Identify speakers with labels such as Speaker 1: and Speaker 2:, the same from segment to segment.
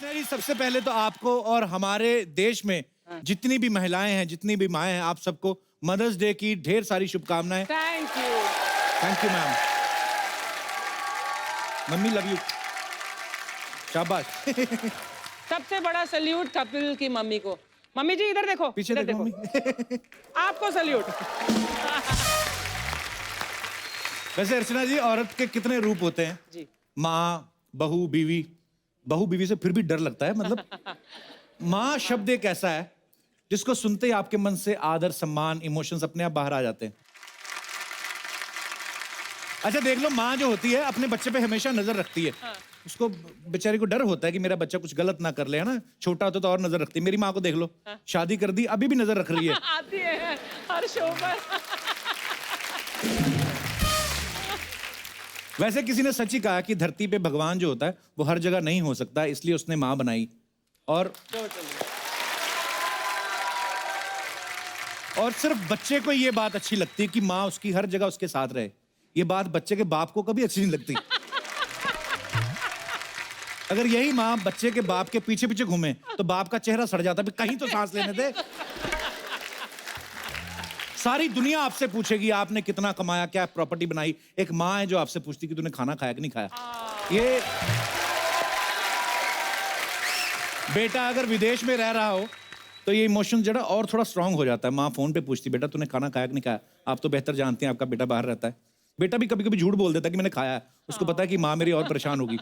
Speaker 1: अर्चना जी, सबसे पहले तो आपको और हमारे देश में जितनी भी महिलाएं हैं, जितनी भी माएं हैं, आप सबको मदर्स डे की ढेर सारी शुभकामनाएं।
Speaker 2: Thank you
Speaker 1: ma'am. Mummy love you. शाबाश।
Speaker 2: सबसे बड़ा सल्यूट कपिल की मम्मी को। मम्मी जी इधर देखो,
Speaker 1: पीछे
Speaker 2: इधर
Speaker 1: देखो मम्मी।
Speaker 2: आपको सल्यूट।
Speaker 1: वैसे अर्चना जी, औरत के कितने रूप होते हैं
Speaker 2: जी।
Speaker 1: माँ, बहू, बीवी। बहू बीवी से फिर भी डर लगता है, मतलब माँ शब्द एक ऐसा है जिसको सुनते ही आपके मन से आदर, सम्मान, इमोशंस अपने आप बाहर आ जाते हैं। अच्छा देख लो, माँ जो होती है अपने बच्चे पे हमेशा नजर रखती है।
Speaker 2: हाँ।
Speaker 1: उसको बेचारी को डर होता है कि मेरा बच्चा कुछ गलत ना कर ले, है ना। छोटा होता तो और नजर रखती है। मेरी माँ को देख लो, शादी कर दी, अभी भी नजर रख रही है।
Speaker 2: आती है हर शो पर।
Speaker 1: वैसे किसी ने सच ही कहा कि धरती पे भगवान जो होता है वो हर जगह नहीं हो सकता, इसलिए उसने माँ बनाई। और सिर्फ बच्चे को ये बात अच्छी लगती है कि माँ उसकी हर जगह उसके साथ रहे। ये बात बच्चे के बाप को कभी अच्छी नहीं लगती। अगर यही माँ बच्चे के बाप के पीछे पीछे घूमे तो बाप का चेहरा सड़ जाता है, कहीं तो सांस लेने दे। सारी दुनिया आपसे पूछेगी आपने कितना कमाया, क्या प्रॉपर्टी बनाई। एक माँ है जो आपसे पूछती कि तूने खाना खाया कि नहीं खाया। ये बेटा अगर विदेश में रह रहा हो तो ये इमोशन जरा और थोड़ा स्ट्रांग हो जाता है। माँ फोन पे पूछती, बेटा तूने खाना खाया कि नहीं खाया। आप तो बेहतर जानते हैं, आपका बेटा बाहर रहता है। बेटा भी कभी कभी झूठ बोल देता है कि मैंने खाया है, उसको पता है कि माँ मेरी और परेशान होगी।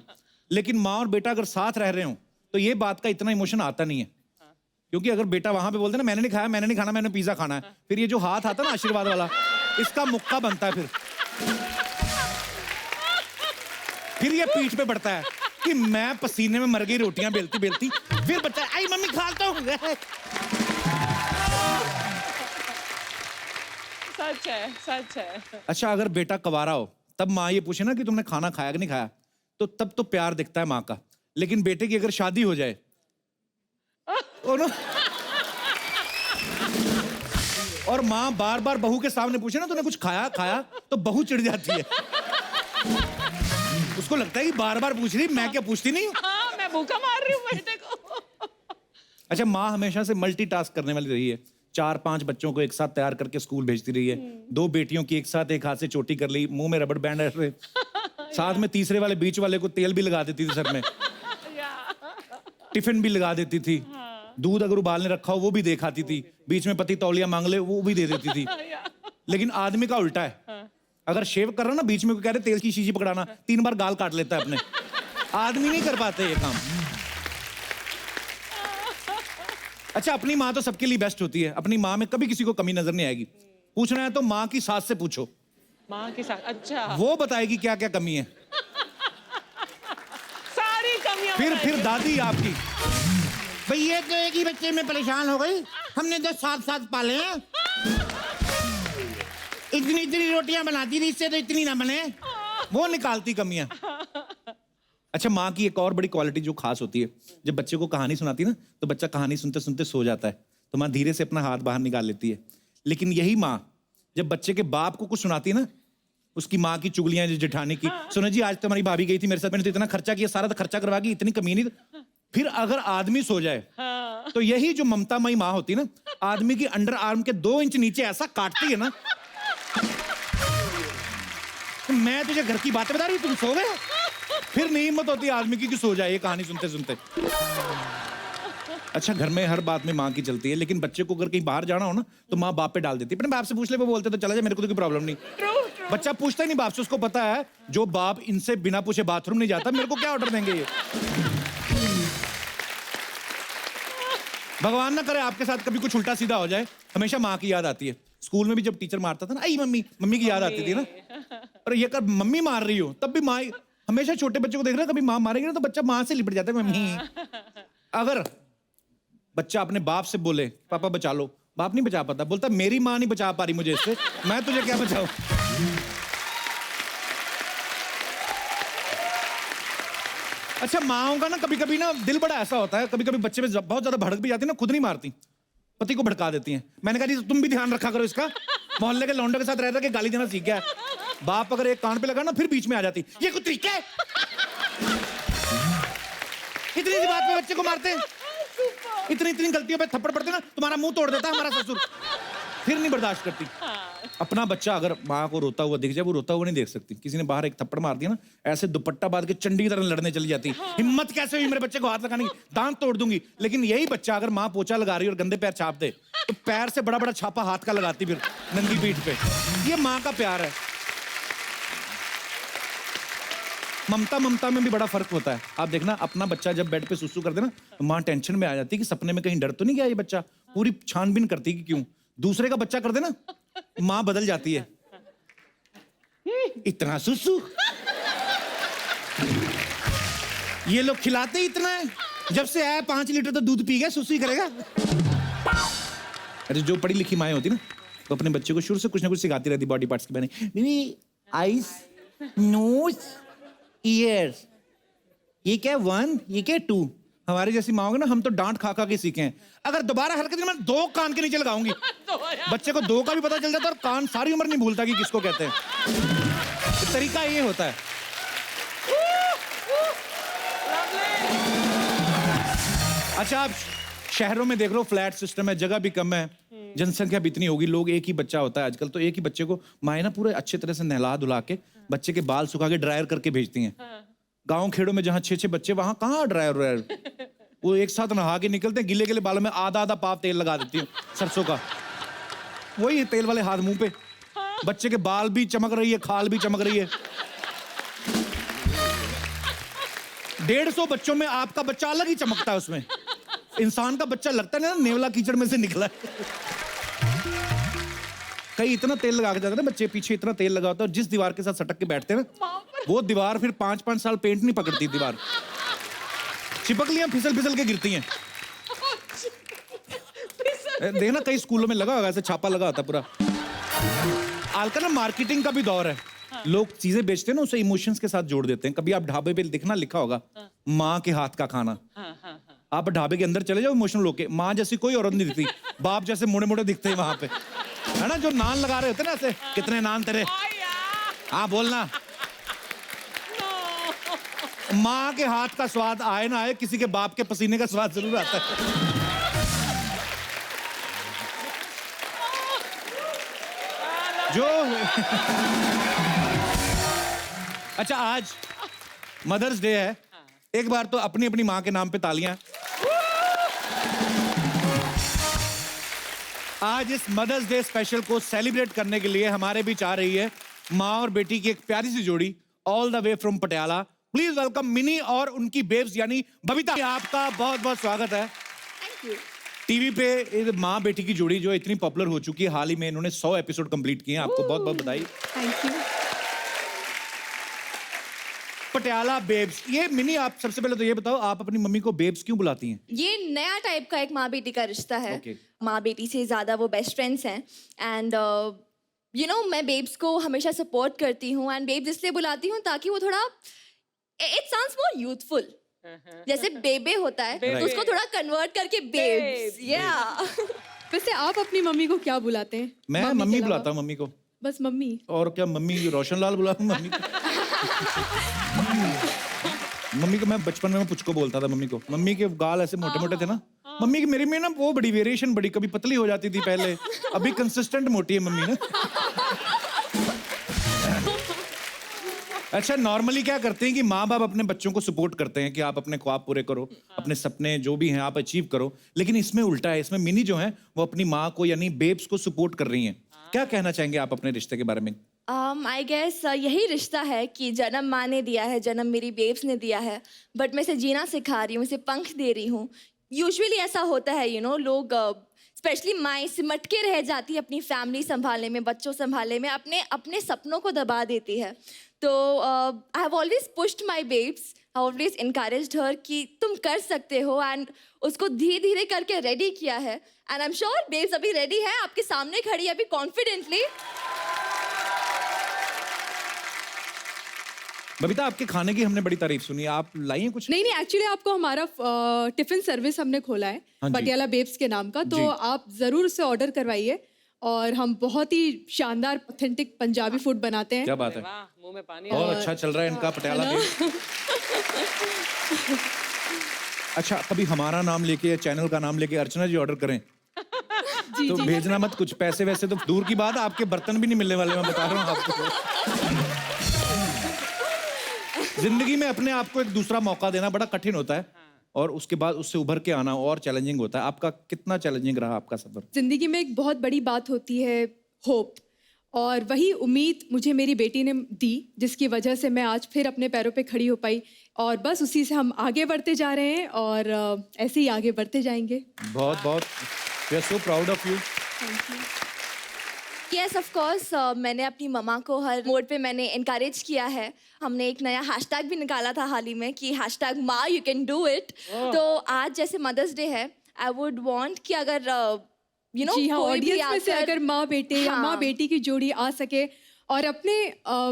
Speaker 1: लेकिन माँ और बेटा अगर साथ रह रहे हो तो ये बात का इतना इमोशन आता नहीं है, क्योंकि अगर बेटा वहां पे बोलते ना मैंने नहीं खाया, मैंने नहीं खाना, मैंने पिज्जा खाना है, फिर ये जो हाथ आता ना आशीर्वाद वाला, इसका मुक्का बनता है। फिर ये पीठ पे बढ़ता है कि मैं पसीने में मर गई रोटियां बेलती बेलती। फिर बच्चा आई मम्मी खाता हूं।
Speaker 2: सच है, सच है।
Speaker 1: अच्छा अगर बेटा कवारा हो तब माँ ये पूछे ना कि तुमने खाना खाया कि नहीं खाया, तो तब तो प्यार दिखता है माँ का। लेकिन बेटे की अगर शादी हो जाए और माँ बार बार बहू के सामने पूछे ना तूने कुछ खाया, तो बहू चिढ़ जाती है। उसको लगता है कि बार बार पूछ रही, मैं क्या पूछती नहीं हूँ।
Speaker 2: हाँ, मैं भूखा मार रही हूँ बेटे को।
Speaker 1: अच्छा माँ हमेशा से मल्टीटास्क करने वाली रही है। 4-5 बच्चों को एक साथ तैयार करके स्कूल भेजती रही है। 2 बेटियों की एक साथ एक हाथ से चोटी कर ली, मुंह में रबड़ बैंड ऐसे, साथ में तीसरे वाले बीच वाले को तेल भी लगा देती थी सर में, टिफिन भी लगा देती थी, दूध अगर उबालने रखा हो वो भी देखाती थी, बीच में पति तौलिया मांग ले वो भी दे देती थी। लेकिन आदमी का उल्टा है, अगर शेव कर रहा ना बीच में कह रहे तेल की शीशी पकड़ाना, 3 बार गाल काट लेता है अपने। आदमी नहीं कर पाते ये काम। अच्छा अपनी माँ तो सबके लिए बेस्ट होती है, अपनी माँ में कभी किसी को कमी नजर नहीं आएगी। पूछना है तो माँ की सास से पूछो,
Speaker 2: माँ के साथ। अच्छा
Speaker 1: वो बताएगी क्या क्या कमी है।
Speaker 2: सारी कमियां।
Speaker 1: फिर दादी आपकी,
Speaker 3: भाई ये तो एक ही बच्चे में परेशान हो गई, हमने तो 7 पाले हैं। इतनी इतनी रोटियां बनाती थी, इससे तो इतनी ना बने।
Speaker 1: वो निकालती कमियां। अच्छा माँ की एक और बड़ी क्वालिटी जो खास होती है, जब बच्चे को कहानी सुनाती ना तो बच्चा कहानी सुनते सुनते सो जाता है, तो माँ धीरे से अपना हाथ बाहर निकाल लेती है। लेकिन यही माँ जब बच्चे के बाप को कुछ सुनाती ना, उसकी माँ की चुगलियां जो जेठानी की, सुनो जी आज तो हमारी भाभी गई थी मेरे साथ, मैंने तो इतना खर्चा किया, सारा तो खर्चा करवा गई, इतनी कमी नहीं। फिर अगर आदमी सो जाए तो यही जो ममतामयी माँ होती ना, आदमी की अंडर आर्म के 2 इंच नीचे ऐसा काटती है ना, मैं तुझे घर की बातें बता रही हूँ, तुम सो गए। फिर नहीं हिम्मत होती आदमी की कि सो जाए ये कहानी सुनते सुनते। अच्छा घर में हर बात में माँ की चलती है, लेकिन बच्चे को अगर कहीं बाहर जाना हो ना तो माँ बाप पे डाल देती है। अपने बाप से पूछ ले, वो बोलते तो चला जाए, मेरे को तो कोई प्रॉब्लम नहीं। बच्चा पूछता ही नहीं बाप से, उसको पता है जो बाप इनसे बिना पूछे बाथरूम नहीं जाता, मेरे को क्या ऑर्डर देंगे ये। भगवान ना करे आपके साथ कभी कुछ उल्टा सीधा हो जाए, हमेशा माँ की याद आती है। स्कूल में भी जब टीचर मारता था ना, आई मम्मी, मम्मी की याद आती थी ना। और ये कर मम्मी मार रही हो तब भी माँ, हमेशा छोटे बच्चे को देख रहे हो, कभी माँ मारेगी ना तो बच्चा माँ से लिपट जाता है, मम्मी। अगर बच्चा अपने बाप से बोले पापा बचा लो, बाप नहीं बचा पाता, बोलता मेरी माँ नहीं बचा पा रही मुझे इससे, मैं तुझे क्या बचाऊं। अच्छा माँओं का ना कभी कभी ना दिल बड़ा ऐसा होता है, कभी कभी बच्चे में बहुत ज्यादा भड़क भी जाती है ना, खुद नहीं मारती, पति को भड़का देती हैं। मैंने कहा जी तुम भी ध्यान रखा करो इसका, मोहल्ले के लौंडों के साथ रह रहा के गाली देना सीख गया है। बाप अगर एक कान पे लगा ना फिर बीच में आ जाती, ये कुछ तरीका है। इतनी सी बात पे बच्चे को मारते हैं। इतनी इतनी गलतियों पे थप्पड़ पड़ते ना, तुम्हारा मुंह तोड़ देता है हमारा ससुर। फिर नहीं बर्दाश्त करती। अपना बच्चा अगर माँ को रोता हुआ दिख जाए, वो रोता हुआ नहीं देख सकती। किसी ने बाहर एक थप्पड़ मार दिया ना, ऐसे दुपट्टा बांध के चंडी की तरह लड़ने चली जाती। हिम्मत कैसे हुई मेरे बच्चे को हाथ लगाने की, दांत तोड़ दूंगी। लेकिन यही बच्चा अगर माँ पोछा लगा रही और गंदे पैर छाप दे, तो पैर से बड़ा बड़ा छापा हाथ का लगाती फिर नंगी पीठ पे। ये माँ का प्यार है। ममता में भी बड़ा फर्क होता है। आप देखना, अपना बच्चा जब बेड पे सुसु कर दे ना, तो माँ टेंशन में आ जाती है कि सपने में कहीं डर तो नहीं गया ये बच्चा। पूरी छानबीन करती है कि क्यों। दूसरे का बच्चा कर दे ना, माँ बदल जाती है। इतना सुसु, ये लोग खिलाते ही इतना है। जब से आया 5 लीटर तो दूध पी गया, सुसु ही करेगा। अरे जो पढ़ी लिखी माएँ होती ना, तो अपने बच्चे को शुरू से कुछ ना कुछ सिखाती रहती बॉडी पार्ट्स के बारे में। आईज, नोज, ईयर्स, ये क्या 1, ये क्या 2। हमारे जैसी माँ होगी ना, हम तो डांट खा खा के सीखे हैं। अगर दोबारा हरकत की, मैं 2 कान के नीचे लगाऊंगी। बच्चे को 2 का भी पता चल जाता है और कान सारी उम्र नहीं भूलता कि किसको कहते हैं। तरीका ये होता है। अच्छा, आप शहरों में देख लो, फ्लैट सिस्टम है, जगह भी कम है, जनसंख्या भी इतनी होगी, लोग एक ही बच्चा होता है आजकल, तो एक ही बच्चे को माएँ ना पूरे अच्छे तरह से नहला धुला के बच्चे के बाल सुखा के ड्रायर करके भेजती हैं। गांव खेड़ों में जहाँ 6-6 बच्चे, वहां कहाँ ड्रायर। वो एक साथ नहा के निकलते हैं, गिले गिले बालों में आधा आधा पाव तेल लगा देती हूँ सरसों का। वही तेल वाले हाथ मुंह पे, बच्चे के बाल भी चमक रही है, खाल भी चमक रही है। 150 बच्चों में आपका बच्चा अलग ही चमकता है। उसमें इंसान का बच्चा लगता है ना नेवला कीचड़ में से निकला है। कई इतना तेल लगा के जाते हैं ना बच्चे, पीछे इतना तेल लगा होता है, और जिस दीवार के साथ सटक के बैठते हैं ना, वो दीवार फिर 5-5 साल पेंट नहीं पकड़ती। दीवार चिपक लिया, फिसल फिसल के गिरती हैं। देखना कई स्कूलों में लगा होगा ऐसे, छापा लगा होता पूरा। आजकल ना मार्केटिंग का भी दौर है। लोग चीजें बेचते हैं ना, उसे इमोशंस के साथ जोड़ देते हैं। कभी आप ढाबे पे देखना लिखा होगा माँ के हाथ का खाना। आप ढाबे के अंदर चले जाओ, इमोशनल होके, माँ जैसी कोई औरत नहीं दिखती, बाप जैसे मोड़े मोड़े दिखते हैं वहां पे, है ना। जो नान लगा रहे होते ना ऐसे, कितने नान तेरे, हाँ बोलना। माँ के हाथ का स्वाद आए ना आए, किसी के बाप के पसीने का स्वाद जरूर आता है। जो अच्छा, आज मदर्स डे है, एक बार तो अपनी अपनी माँ के नाम पे तालियां। आज इस मदर्स डे स्पेशल को सेलिब्रेट करने के लिए हमारे बीच आ रही है माँ और बेटी की एक प्यारी सी जोड़ी, all the way from Patiala. Please welcome mini और उनकी बेब्स यानी बबीता। आपका बहुत बहुत स्वागत है।
Speaker 4: Thank you.
Speaker 1: टीवी पे माँ बेटी की जोड़ी जो इतनी पॉपुलर हो चुकी है, हाल ही में इन्होंने 100 एपिसोड कंप्लीट किए हैं। आपको बहुत बहुत बधाई।
Speaker 4: Thank you.
Speaker 1: Patiala babes, Mini मिनी, आप सबसे पहले तो ये बताओ, आप अपनी मम्मी को बेब्स क्यों बुलाती हैं?
Speaker 4: ये नया टाइप का एक माँ बेटी का रिश्ता है।
Speaker 1: Okay.
Speaker 4: माँ बेटी से ज़्यादा वो बेस्ट फ्रेंड्स हैं। एंड यू नो, मैं बेब्स को हमेशा सपोर्ट करती हूँ। एंड बेब्स इसलिए बुलाती हूँ ताकि वो थोड़ा, इट साउंड्स मोर यूथफुल। जैसे बेबे होता है, तो उसको थोड़ा कन्वर्ट करके बेब्स। या
Speaker 5: वैसे आप अपनी मम्मी को क्या बुलाते हैं?
Speaker 1: मैं
Speaker 5: मम्मी के
Speaker 1: मम्मी
Speaker 5: अलावा?
Speaker 1: बुलाता हूँ मम्मी को।
Speaker 5: बस मम्मी?
Speaker 1: और क्या, मम्मी रोशन लाल बुलाऊं मम्मी को? मम्मी को मैं बचपन में पुचको बोलता था मम्मी को। मम्मी के गाल ऐसे मोटे मोटे थे ना, मम्मी की मेरी में ना वो बड़ी वेरिएशन, बड़ी कभी पतली हो जाती थी पहले, अभी कंसिस्टेंट मोटी है मम्मी ना। अच्छा, नॉर्मली क्या करते हैं कि माँ बाप अपने बच्चों को सपोर्ट करते हैं कि आप अपने ख्वाब पूरे करो, अपने सपने जो भी हैं आप अचीव करो। लेकिन इसमें उल्टा है, इसमें मिनी जो है वो अपनी माँ को यानी बेब्स को सपोर्ट कर रही हैं। क्या कहना चाहेंगे आप अपने रिश्ते के बारे में?
Speaker 4: आई गेस यही रिश्ता है कि जन्म माँ ने दिया है, जन्म मेरी बेब्स ने दिया है, बट मैं इसे जीना सिखा रही हूँ, इसे पंख दे रही हूँ। यूजुअली ऐसा होता है, यू नो, लोग स्पेशली माँ सिमट के रह जाती है अपनी फैमिली संभालने में, बच्चों संभालने में, अपने अपने सपनों को दबा देती है। तो I have always pushed my babes, I always encouraged her कि तुम कर सकते हो, एंड उसको धीरे धीरे करके रेडी किया है। And I am sure babes अभी रेडी है, आपके सामने खड़ी है अभी कॉन्फिडेंटली।
Speaker 1: बबीता, आपके खाने की हमने बड़ी तारीफ सुनी, आप लाई हैं कुछ?
Speaker 5: नहीं, एक्चुअली आपको हमारा टिफिन सर्विस हमने खोला है
Speaker 1: हाँ जी।
Speaker 5: पटियाला बेब्स के नाम का,
Speaker 1: जी।
Speaker 5: तो आप जरूर उसे ऑर्डर करवाइए। और हम बहुत ही शानदार ऑथेंटिक पंजाबी फूड बनाते हैं।
Speaker 1: क्या बात है,
Speaker 2: वाह, मुंह में पानी।
Speaker 1: बहुत अच्छा चल रहा है इनका पटियाला बेब्स। अच्छा, कभी हमारा नाम लेके या चैनल का नाम लेके अर्चना जी ऑर्डर करें तो भेजना मत कुछ। पैसे वैसे तो दूर की बात, आपके बर्तन भी नहीं मिलने वाले, मैं बता रहा हूँ आपको। जिंदगी में अपने आप को एक दूसरा मौका देना बड़ा कठिन होता है और उसके बाद उससे उभर के आना और चैलेंजिंग होता है। आपका कितना चैलेंजिंग रहा आपका सफर?
Speaker 5: जिंदगी में एक बहुत बड़ी बात होती है होप, और वही उम्मीद मुझे मेरी बेटी ने दी, जिसकी वजह से मैं आज फिर अपने पैरों पे खड़ी हो पाई, और बस उसी से हम आगे बढ़ते जा रहे हैं और ऐसे ही आगे बढ़ते जाएंगे।
Speaker 1: बहुत बहुत, we are so proud of you.
Speaker 4: Yes of course, मैंने अपनी मम्मा को हर मोड पे मैंने इनकरेज किया है। हमने एक नया हैशटैग भी निकाला था हाल ही में कि हैशटैग माँ यू कैन डू इट। तो आज जैसे मदर्स डे है, आई वुड वांट कि अगर यू नो
Speaker 5: जी हाँ,
Speaker 4: कोई भी
Speaker 5: ऑडियंस में से
Speaker 4: आकर-
Speaker 5: अगर माँ बेटे या माँ
Speaker 4: हाँ।
Speaker 5: बेटी की जोड़ी आ सके और अपने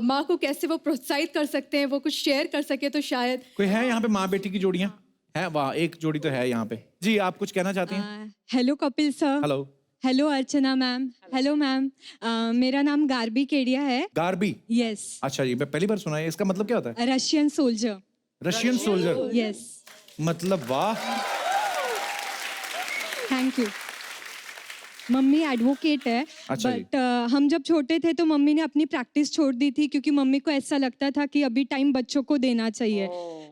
Speaker 5: माँ को कैसे वो प्रोत्साहित कर सकते हैं, वो कुछ शेयर कर सके, तो शायद
Speaker 1: कोई है यहाँ पे माँ बेटी की जोड़ियाँ? है, वाह, एक जोड़ी तो है यहाँ पे। जी, आप कुछ कहना चाहती हैं?
Speaker 6: Hello Kapil sir.
Speaker 1: Hello.
Speaker 6: Hello Archana ma'am. Hello ma'am, मेरा नाम गार्बी केडिया है।
Speaker 1: गार्बी?
Speaker 6: यस।
Speaker 1: अच्छा जी, मैं पहली बार सुना है। इसका मतलब क्या होता है?
Speaker 6: Russian soldier.
Speaker 1: Russian soldier?
Speaker 6: Yes.
Speaker 1: मतलब वाह।
Speaker 6: Thank you. मम्मी एडवोकेट है।
Speaker 1: अच्छा जी।
Speaker 6: बट हम जब छोटे थे तो मम्मी ने अपनी प्रैक्टिस छोड़ दी थी, क्योंकि मम्मी को ऐसा लगता था कि अभी टाइम बच्चों को देना चाहिए।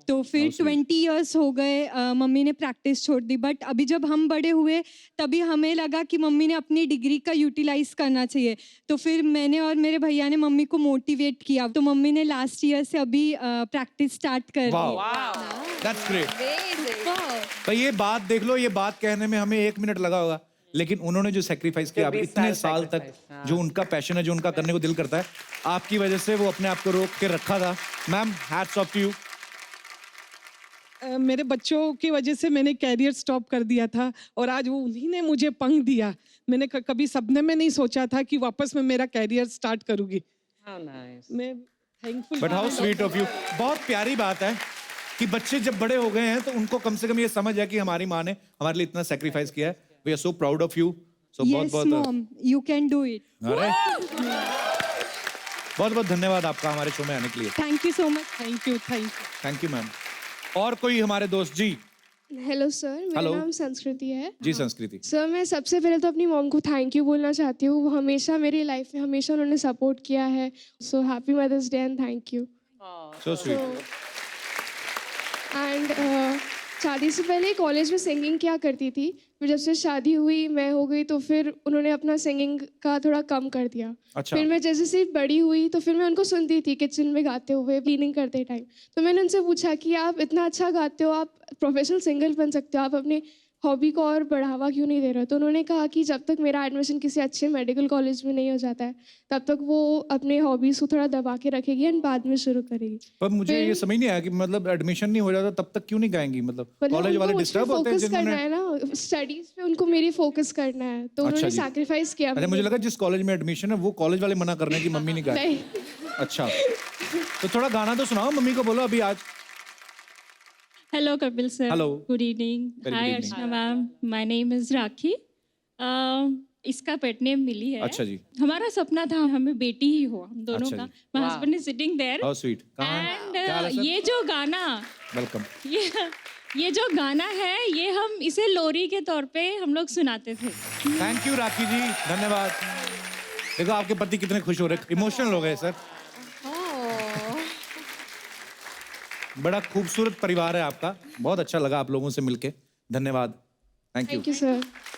Speaker 6: तो फिर 20 इयर्स हो गए मम्मी ने प्रैक्टिस छोड़ दी। बट अभी जब हम बड़े हुए तभी हमें लगा कि मम्मी ने अपनी डिग्री का यूटिलाइज करना चाहिए। तो फिर मैंने और मेरे भैया ने मम्मी को मोटिवेट किया, तो मम्मी ने लास्ट ईयर से अभी प्रैक्टिस स्टार्ट कर दी।
Speaker 1: वाह, दैट्स ग्रेट।
Speaker 4: Amazing.
Speaker 1: तो ये बात देख लो, ये बात कहने में हमें 1 मिनट लगा होगा, लेकिन उन्होंने जो सेक्रीफाइस किया, अब
Speaker 2: 20
Speaker 1: इतने
Speaker 2: साल
Speaker 1: साल तक
Speaker 2: sacrifice,
Speaker 1: जो उनका पैशन है, जो उनका करने को दिल करता है, आपकी वजह से वो अपने आप को रोक के रखा था। Ma'am, hats off to you.
Speaker 7: मेरे बच्चों की वजह से मैंने कैरियर स्टॉप कर दिया था और आज वो उन्हीं ने मुझे पंख दिया। मैंने कभी सपने में नहीं सोचा था कि वापस मैं मेरा कैरियर स्टार्ट करूंगी।
Speaker 2: How nice.
Speaker 7: मैं thankful.
Speaker 1: But how sweet of you. बहुत प्यारी बात है कि बच्चे जब बड़े हो गए हैं तो उनको कम से कम ये समझ है कि हमारी माँ ने हमारे लिए इतना सेक्रीफाइस किया है। We are so proud of you. So बहुत
Speaker 6: यस
Speaker 1: बहुत
Speaker 6: mom, you can do it.
Speaker 1: अरे बहुत बहुत धन्यवाद आपका हमारे शो में आने के लिए।
Speaker 6: Thank you so much.
Speaker 7: Thank you.
Speaker 1: Thank you ma'am. और कोई हमारे दोस्त? जी
Speaker 8: हेलो सर, मेरा
Speaker 1: हेलो।
Speaker 8: नाम संस्कृति है।
Speaker 1: जी, संस्कृति।
Speaker 8: सर, मैं सबसे पहले तो अपनी मॉम को थैंक यू बोलना चाहती हूँ। वो हमेशा मेरी लाइफ में हमेशा उन्होंने सपोर्ट किया है। So happy mother's day and thank you.
Speaker 1: So sweet.
Speaker 8: And शादी से पहले कॉलेज में सिंगिंग किया करती थी, फिर जब से शादी हुई, मैं हो गई, तो फिर उन्होंने अपना सिंगिंग का थोड़ा कम कर दिया।
Speaker 1: अच्छा।
Speaker 8: फिर मैं जैसे जैसे बड़ी हुई तो फिर मैं उनको सुनती थी किचन में गाते हुए, क्लीनिंग करते टाइम। तो मैंने उनसे पूछा कि आप इतना अच्छा गाते हो, आप प्रोफेशनल सिंगर बन सकते हो, आप अपने हॉबी को और बढ़ावा क्यों नहीं दे रहे हो? तो उन्होंने कहा कि जब तक मेरा एडमिशन किसी अच्छे मेडिकल कॉलेज में नहीं हो जाता है, तब तक वो अपने हॉबीज़ को थोड़ा दबा के रखेगी एंड बाद में शुरू करेगी।
Speaker 1: पर मुझे ये समझ नहीं आया कि मतलब एडमिशन नहीं हो जाता तब तक क्यों नहीं गाएंगी? मतलब कॉलेज वाले डिस्टर्ब होते हैं
Speaker 8: फोकस करना
Speaker 1: जिन्होंने।
Speaker 8: है ना, स्टडीज पे उनको मेरी फोकस करना है, तो उन्होंने
Speaker 1: जी।
Speaker 8: सैक्रिफाइस किया।
Speaker 1: अच्छा, मुझे लगा जिस कॉलेज में एडमिशन है वो कॉलेज वाले मना कर रहे हैं कि मम्मी नहीं गाए।
Speaker 8: नहीं।
Speaker 1: अच्छा, तो थोड़ा गाना तो सुनाओ, मम्मी को बोलो अभी आज।
Speaker 6: Hello Kapil sir.
Speaker 1: Hello.
Speaker 6: Good evening.
Speaker 1: Very
Speaker 6: hi
Speaker 1: good evening.
Speaker 6: Archana ma'am, my name is Rakhi. इसका पेट नेम मिली है।
Speaker 1: अच्छा जी।
Speaker 6: हमारा सपना था हमें बेटी ही हो, हम दोनों
Speaker 1: अच्छा
Speaker 6: का।
Speaker 1: जी।
Speaker 6: My husband is sitting there.
Speaker 1: How sweet. कहाँ है?
Speaker 6: एंड
Speaker 1: क्या हाल है सर?
Speaker 6: ये जो गाना,
Speaker 1: वेलकम।
Speaker 6: ये जो गाना है, ये हम इसे लोरी के तौर पे हम लोग सुनाते थे।
Speaker 1: थैंक यू राखी जी, धन्यवाद। देखो आपके पति कितने खुश हो रहे, इमोशनल हो गए सर। बड़ा खूबसूरत परिवार है आपका, बहुत अच्छा लगा आप लोगों से मिलके। धन्यवाद। Thank you.
Speaker 8: Thank you sir.